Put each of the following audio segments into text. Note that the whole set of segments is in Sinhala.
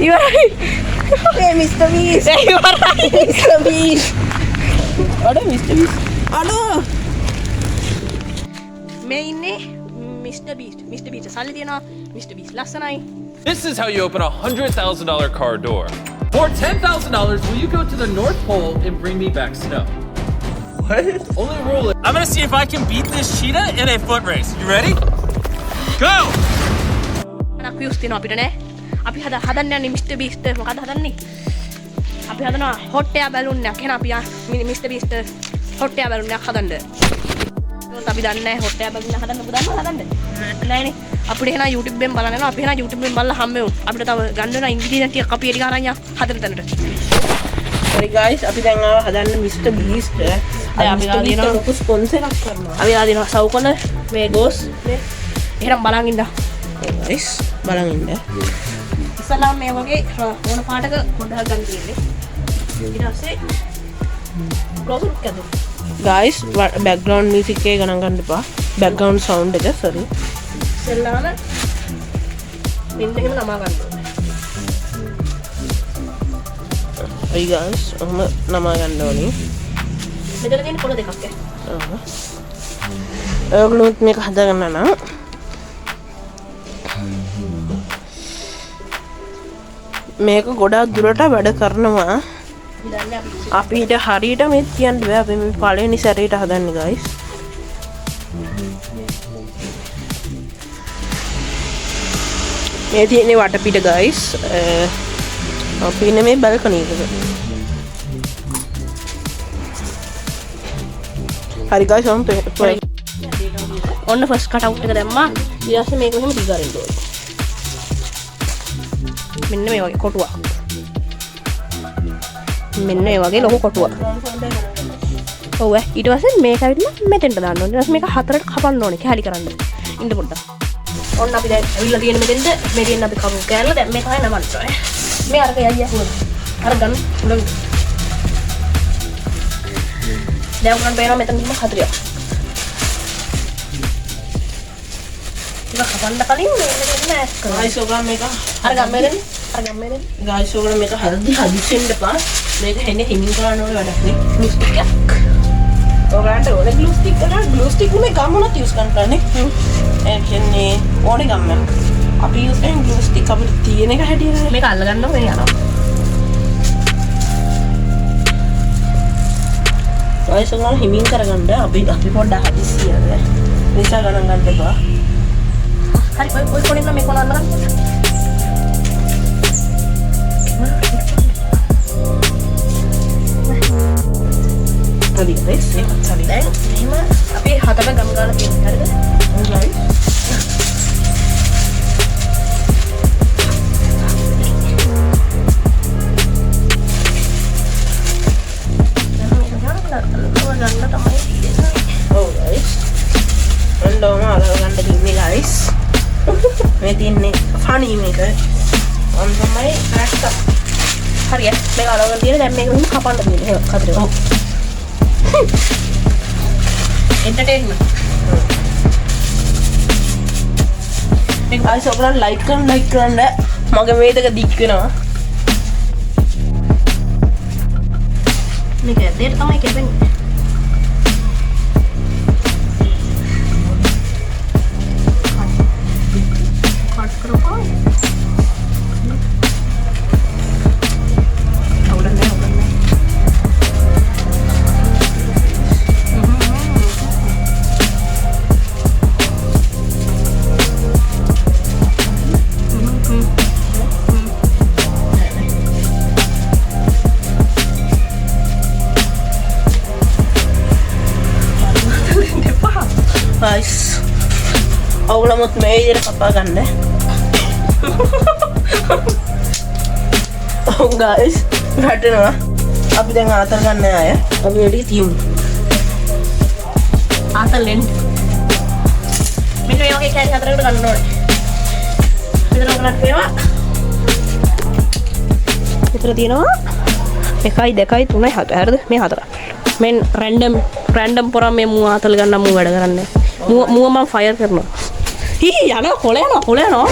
ඉවරයි. මේ මිස්ටර් බීස්. ඉවරයි. මිස්ටර් බීස්. අඩෝ මිස්ටර් බීස්. අඩෝ. මේ ඉන්නේ මිස්ටර් බීස්. මිස්ටර් බීස් සල්ලි තියනවා. මිස්ටර් බීස් ලස්සනයි. This is how you open a $100,000 car door. For $10,000, will you go to the North Pole and bring me back snow? What? Only rule is I'm gonna see if I can beat this cheetah in a foot race. You ready? Go! අනක් වියුස් තියනවා අපිට නෑ. අපි හදන්න යන්නේ මිස්ටර් බීස්ට මොකද හදන්නේ? අපි හදනවා හොට් එයා බැලුන් එකක්. එහෙනම් අපි මිස්ටර් බීස්ට හොට් එයා බැලුන් එකක් හදන්න. ඒත් අපි දන්නේ නැහැ හොට් එයා බැලුන් හදන්න ඔබ දන්නවද හදන්න? නෑනේ. අපිට එහෙනම් YouTube එකෙන් බලන්න යනවා. අපි එහෙනම් YouTube එකෙන් බලලා හම්බෙමු. අපිට තව ගන්න වෙන ඉන්ග්‍රීඩියන්ට් ටික අපි එලි ගන්න යන්න හදන තැනට. හරි guys අපි දැන් ආව හදන්න මිස්ටර් බීස්ට. දැන් අපි ගාලා දෙනවා ලොකු ස්පොන්සර් එකක් කරනවා. අපි ගාලා දෙනවා සවුකොල මේ ගෝස් මේ. එහෙනම් බලන් ඉන්න. guys බලන් ඉන්න. ඉස්සලා මේ වගේ ඕන පාටක පොඩ්ඩක් ගන්න තියෙන්නේ. ඊට පස්සේ ක්ලෝස් එක කරමු. guys background music එක ගණන් ගන්න එපා. background sound එක sorry. ඉස්සලාම මෙන්න එහෙම නමා ගන්න ඕනේ. hey guys ඔහම නමා ගන්න ඕනේ. මෙතන තියෙන පොළ දෙකක් ඈ. ඔයගොල්ලොත් මේක හදාගන්න නම් මේක ගොඩාක් දුරට වැඩ කරනවා. අපිට හරියට මේ කියන්න බෑ. අපි මේ පළවෙනි සැරේට හදන්නේ guys. මේ තියෙන්නේ වටපිට guys. අපි ඉන්නේ මේ බල්කනි එකක. හරි guys ඔන්න ෆස්ට් කට් අවුට් එක දැම්මා. ඊට පස්සේ මේක මෙහෙම දිගාරින්න ඕනේ. මෙන්න මේ වගේ කොටුවක්. මෙන්න මේ වගේ ලොකු කොටුවක්. ඔව් ඊට පස්සේ මේක ඇවිල්ලා මෙතෙන්ට දාන්න ඕනේ. ඊට පස්සේ මේක හතරට කපන්න ඕනේ කැලි කරන්න. ඉන්න පොඩ්ඩක්. ඔන්න අපි දැන් ඇවිල්ලා තියෙන මෙතෙන්ට මේ තියෙන අපි කපු කෑල්ල දැන් මේ තමයි නමන්න ඕනේ. මේ අරක යයියා හොද. අර ගන්න උඩ. දැන් උගන් බේනවා මෙතන ඉන්න හතරක්. කපන්න කලින් මේක ඇස් කරනවා. guys ඔයගොල්ලෝ මේක අර ගම්මෙන් guys ඔයගොල්ලෝ මේක හදිස්සියෙන් දෙපා. මේක හෙන්නේ හිමින් කරන්න ඕනේ වැඩක් නේ. glue stick එකක්. ඔයගොල්ලන්ට ඕනේ glue stick එක. glue stick නේ ගම් මොනවද use කරන්නේ? ඒ කියන්නේ ඕනේ ගම්මෙන්. අපි use කරන්නේ glue stick අපිට තියෙන එක හැටියට. මේක අල්ල ගන්නවා මේ යනවා. guys ඔයගොල්ලෝ හිමින් කරගන්න අපි පොඩ්ඩක් හදිස්සියද. නිසා ගණන් ගන්න එපා. හරි ඔය කොනේ නම් මේක කොනන්න ගන්න. හරි guys මේක හරි. දැන් මෙහෙම අපි හතට ගම් ගාලා තියෙනවා හරිද? හරි. guys මේ තියන්නේ ෆනි මේක ඔන්න තමයි ඇත්ත හරියට මේක අරගෙන තියෙන දැන් මේක උන් කපන්න තියෙන්නේ ඒක කතරේ ඔව් එන්ටර්ටේන්මන්ට් මේක ආයෙත් ඔයගොල්ලෝ ලයික් කරන්න මගේ මේක දික් වෙනවා මේක ඇත්තට තමයි කැපෙන්නේ guys ඔයගොල්ලොත් මේ විදිහට කපා ගන්න. ඔව් guys වැටෙනවා. අපි දැන් ආතල් ගන්න ආය. අපි එඩි තියමු. ආතල්ෙන් මෙන්න මේ වගේ කැරි හතරකට ගන්න ඕනේ. මෙතන ඔයගොල්ලන්ට මේවා මෙතන තියෙනවා 1 2 3 4 හරිද? මේ හතර. මෙන් රැන්ඩම් පොරම් මේ මූ ආතල් ගන්න මූ වැඩ කරන්නේ. මුව මම ෆයර් කරනවා. යනවා කොළ යනවා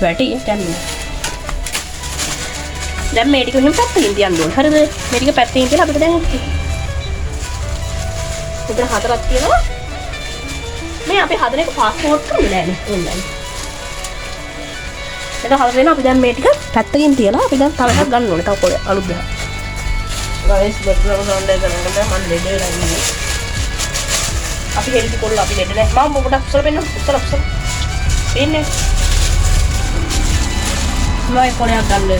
වැටි දැන් මේ ටික මෙහෙම පැත්තකින් තියන්න ඕනේ හරිද මේ ටික පැත්තකින් තියලා අපිට දැන් මෙතන හතරක් තියෙනවා මේ අපි හදන එක ෆාස්ට් ෆෝඩ් කරන්නේ නෑනේ ඕනෑනේ එතන හදලා දෙනවා අපි දැන් මේ ටික පැත්තකින් තියලා අපි දැන් තව එකක් ගන්න ඕනේ තව කොළ අලුත් ගහක් ගයිස් බැක්ග්‍රවුන්ඩ් සවුන්ඩ් එක කරන්න මම ලෙඩ වෙලා ඉන්නේ අපි හෙලිටි කොල්ල අපි ලෙඩ නෑ මම පොඩක් උස්සලා පෙන්නන්න උස්සලා එන්නේ මම කොළයක් ගන්න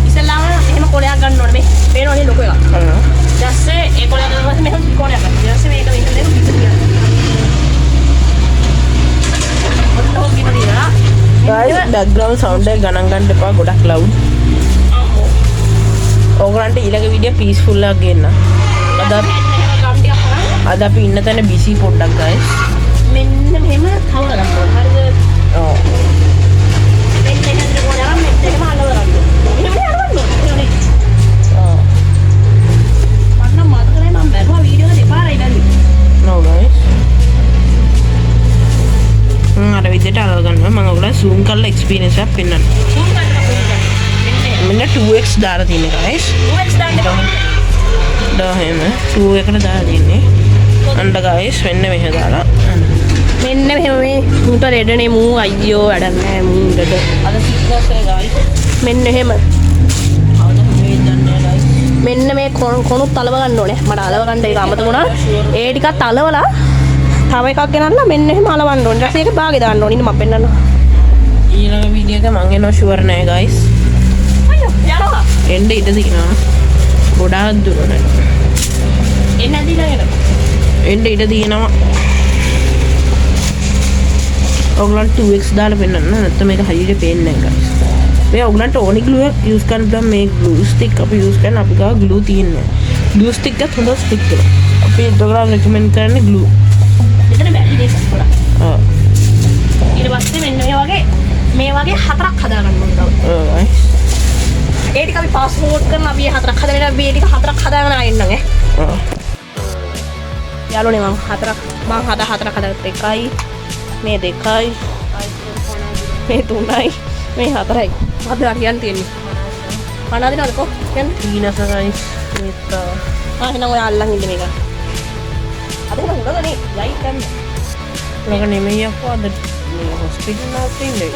ඉස්සෙල්ලාම එහෙම කොළයක් ගන්න ඕනේ මේ පේනවනේ ලොකු එකක් ඊට පස්සේ ඒ කොළයක් ගන්න පස්සේ මෙහෙම ත්‍රිකෝණයක් ගන්න ඊට පස්සේ මේක මෙහෙම දෙන්න පිට තියන්න ඔතන කිව්වා guys background sound එක ගණන් ගන්න එපා ගොඩක් loud ඕගලන්ට ඊළඟ වීඩියෝ peaceful එකක් ගේන්න අද අපි ඉන්න තැන busy පොඩ්ඩක් guys මෙන්න මෙහෙම කවර ගන්න ඕනේ හරිද ඔව් මෙන්න මෙහෙම ත්‍රිකෝණයක් මෙන්න එකම අලව ගන්න ඕනේ මෙහෙම අලවන්න ඕනේ මම මතකයි මම බැලුවා වීඩියෝ එක දෙපාරයි බැලුවේ no guys අර විදිහට අලව ගන්නවා මම ඔයගොල්ලෝ zoom කරලා experience එකක් පෙන්නන්න මෙන්න 2x දාලා තියෙන guys 2x දාන්න දාහෙම 2 එකට දාලා තියෙන්නේ අන්න guys මෙන්න මෙහෙම දාලා මෙන්න මෙහෙම මේ මුට රෙඩනේ මූ අයියෝ වැඩක් නැහැ මූට අද සිග්නස් එක guys මෙන්න එහෙම අවද මේ දන්නේ guys මෙන්න මේ කොණුත් අලව ගන්න ඕනේ මට අලව ගන්න ඒක අමතක වුණා ඒ ටිකත් අලවලා තව එකක් ගෙනල්ලා මෙන්න එහෙම අලවන්න ඕනේ ඊට පස්සේ ඒක බාගේ දාන්න ඕනේ ඉන්න මම පෙන්නන්නම් ඊළඟ වීඩියෝ එක මම එනවා ෂුවර් නෑ guys අයියෝ යනවා එන්න ඉඩ තියෙනවා ගොඩාක් දුර නෑ එන්න ඇදිලා එන්න ඉඩ තියෙනවා ඔයගලන්ට 2x දාලා පෙන්නන්න නැත්නම් මේක හරියට පේන්නේ නැහැ guys මේ ඔයගලන්ට ඕනි glue එක use කරන්න පුළුවන් මේ glue stick අපි use කරන අපි ගාව glue තියෙන්නේ glue stick එකත් හොඳ stick එක අපි ඔයගලන්ට recommend කරන්නේ glue මෙතන බැරි දෙයක් කරලා ඔව් ඊට පස්සේ මෙන්න මේ වගේ හතරක් හදා ගන්න ඕනේ තව ඔව් guys ඒ ටික අපි පාස් ෆෝඩ් කරන අපි හතරක් හදගෙන මේ ටික හතරක් හදාගෙන ආයෙන්නම් ඈ ඔව් යාළුවනේ මම හතරක් හදාගත්ත එකයි මේ දෙකයි මේ තුනයි මේ හතරයි අද හරියන් තියෙන්නේ කනවා දෙනවද කො කියන්න ඊනස guys මේක එහෙනම් ඔය අල්ලන් ඉන්න මේක අද නම් උඩගනේ යයි ගන්න ලක නෙමෙයි අපෝ අද මේ hospital එකක් ඉන්නේ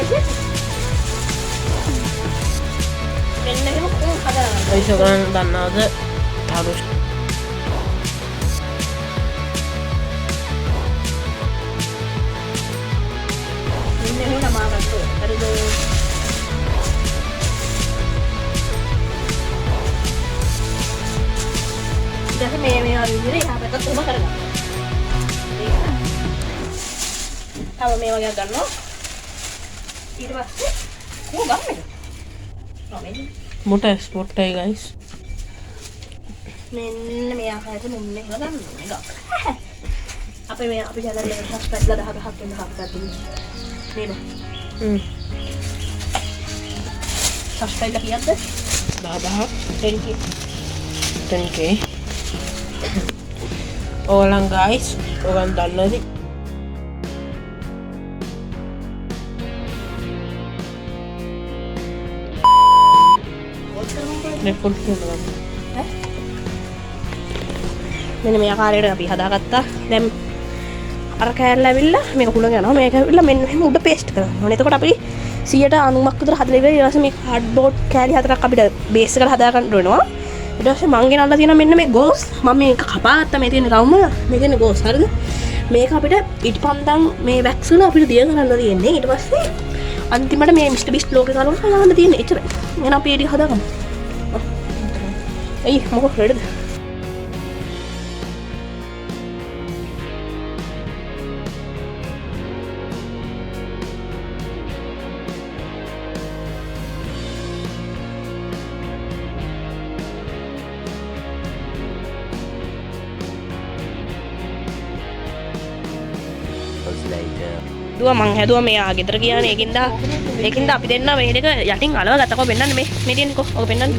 මෙන්න එහෙම කොහොම හදාගන්න guys ඔයගලන් දන්නවද තරු මෙන්න එහෙම නමාගත්තෝ හරිද දැන් මේ විදිහට එහා පැත්තට උඹ කරගන්න. තව මේ වගේ ගන්නවා. ඊට පස්සේ කොහොම ගන්නද? මොට ස්පොට් එකයි guys මෙන්න මේ ආකාරයට මෙන්න එහෙම ගන්න ඕනේ. අපි හදන්නේ සස්පෙට්ලා 10ක් වෙන හක් ගන්න. නේද? සස්පෙට්ලා කීයක්ද? 10,000 10k. 10k ඕලන් guys ඔයගොල්ලන් දන්නවද රෙකෝඩ් කරනවා මෙන්න මේ ආකාරයට අපි හදාගත්තා. දැන් අර කෑල්ල ඇවිල්ලා මේක හුලඟ යනවා. මේක ඇවිල්ලා මෙන්න මෙහෙම උඩ පේස්ට් කරනවා. එතකොට අපි 90ක් විතර හදලා ඉවරයි. ඊට පස්සේ මේ කාඩ්බෝඩ් කෑලි හතරක් අපිට බේස් එකට හදා ගන්න වෙනවා. ඊට පස්සේ මං ගෙනල්ලා තියෙනවා මෙන්න මේ ගෝස්. මම මේක කපාගත්තා. මේ තියෙන රවුම මේ තියෙන ගෝස්. හරිද? මේක අපිට ඊටපන්දන් මේ වැක්ස් වල අපිට දිය කරන්න තියෙන්නේ. ඊට පස්සේ අන්තිමට මේ මිස්ටර් බීස්ට් ලෝකේ කරවන්න හදාගන්න තියෙන්නේ. එච්චරයි. එහෙනම් අපි ඒක හදාගමු. එයි මොකක් රෙඩිද? හැදුවා මෙයා ගෙදර ගියානේ ඒකින්ද අපි දෙන්න මේ දෙක යටින් අලව ගත්තකෝ පෙන්නන්න මේ තියෙනකෝ ඔක පෙන්නන්න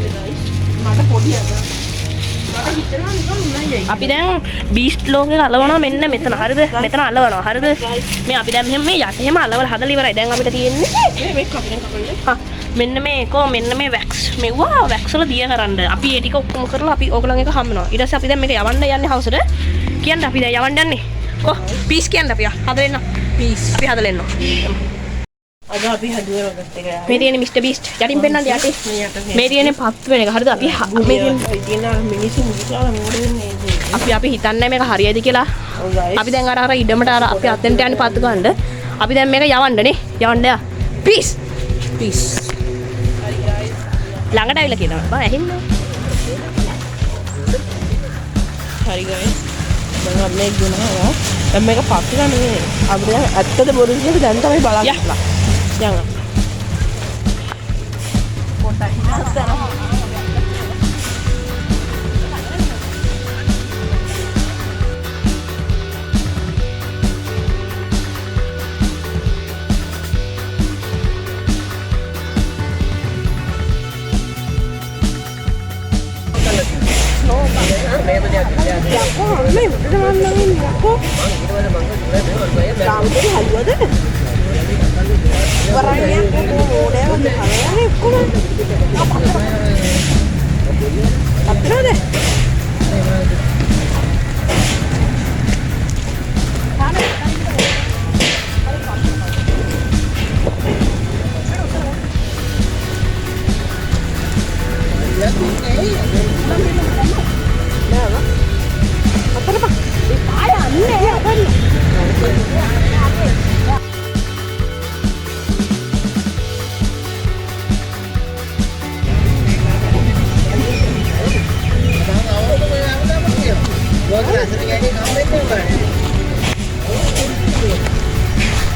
මට පොඩි අද මට හිතෙනවා නිකන් උණයි අපි දැන් බීස්ට් ලෝකේ අලවනවා මෙන්න මෙතන හරිද මෙතන අලවනවා හරිද මේ අපි දැන් මෙහෙම මේ යට එහෙම අලවලා හදලා ඉවරයි දැන් අපිට තියෙන්නේ මේ කපන්නේ හා මෙන්න මේකෝ මෙන්න මේ වැක්ස් මෙව්වා වැක්ස් වල දිය කරන්න අපි ඒ ටික ඔක්කොම කරලා අපි ඕගලන් එක හම්බනවා ඊට පස්සේ අපි දැන් මේක යවන්න යන්නේ හවසට කියන්න අපි දැන් යවන්න යන්නේ කො පීස් කියන්න අපි හදලා එන්න පීස් අපි හදලා එන්න අද අපි හදුවා රොකට් එක මේ තියෙන්නේ මිස්ටර් බීස්ට් යටින් පෙන්නන්න යටි මේ තියෙන්නේ පත් වෙන එක හරිද අපි මේ තියෙන මිනිස්සු මුදිකාලා මොකද වෙන්නේ අපි හිතන්නේ මේක හරියයිද කියලා අපි දැන් අර ඉඩමට අර අපි අතෙන්ට යන්නේ පත් ගන්න අපි දැන් මේක යවන්නනේ යවන්න යා පීස් පීස් ළඟට ඇවිල්ලා කියනවා බා ඇහින්නේ හරි ගයිස් දැන් අපි මේක දුන්නා දැන් මේක පත් ගන්න අපිට ඇත්තද බොරුද කියලා දැන් තමයි බලන්න යන්න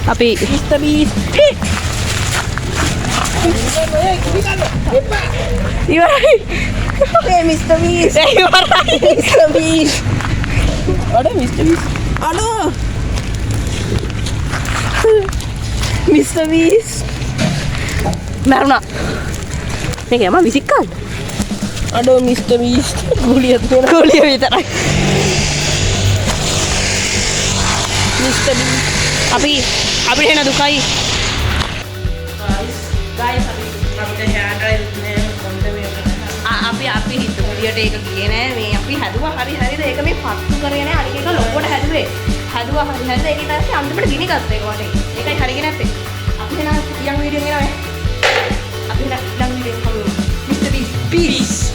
අපි මිස්ටර් බීස්ට් ඉවරයි ඒ මිස්ටර් බීස්ට් ඉවරයි මිස්ටර් බීස්ට් අර මිස්ටර් බීස්ට් අනෝ මිස්ටර් බීස්ට් මරුණා මේක යම විසික්කල්ද අඩෝ මිස්ටර් බීස්ට් ගුලිය තියෙන ගෝලිය විතරයි මිස්ටර් බීස්ට් අපිට එන දුකයි ගයිස් අපිට හේර් ඩ්‍රයිව් නේ කොන්ද අපි හිතුව විදියට ඒක ගියේ නෑ මේ අපි හැදුවා හරිද ඒක මේ පත්තු කරේ නෑ අනික එක ලොකෝට හැදුවේ හැදුවා හරිද ඒක ඊට පස්සේ අන්තිමට ගිනි ගත්තා ඒක වටේ ඒකයි හරියන්නේ නැත්තේ අපි එන ඊයන් වීඩියෝ එක නෑ අපි එන ඊයන් වීඩියෝ එක මිස්ටර් බීස් පීස්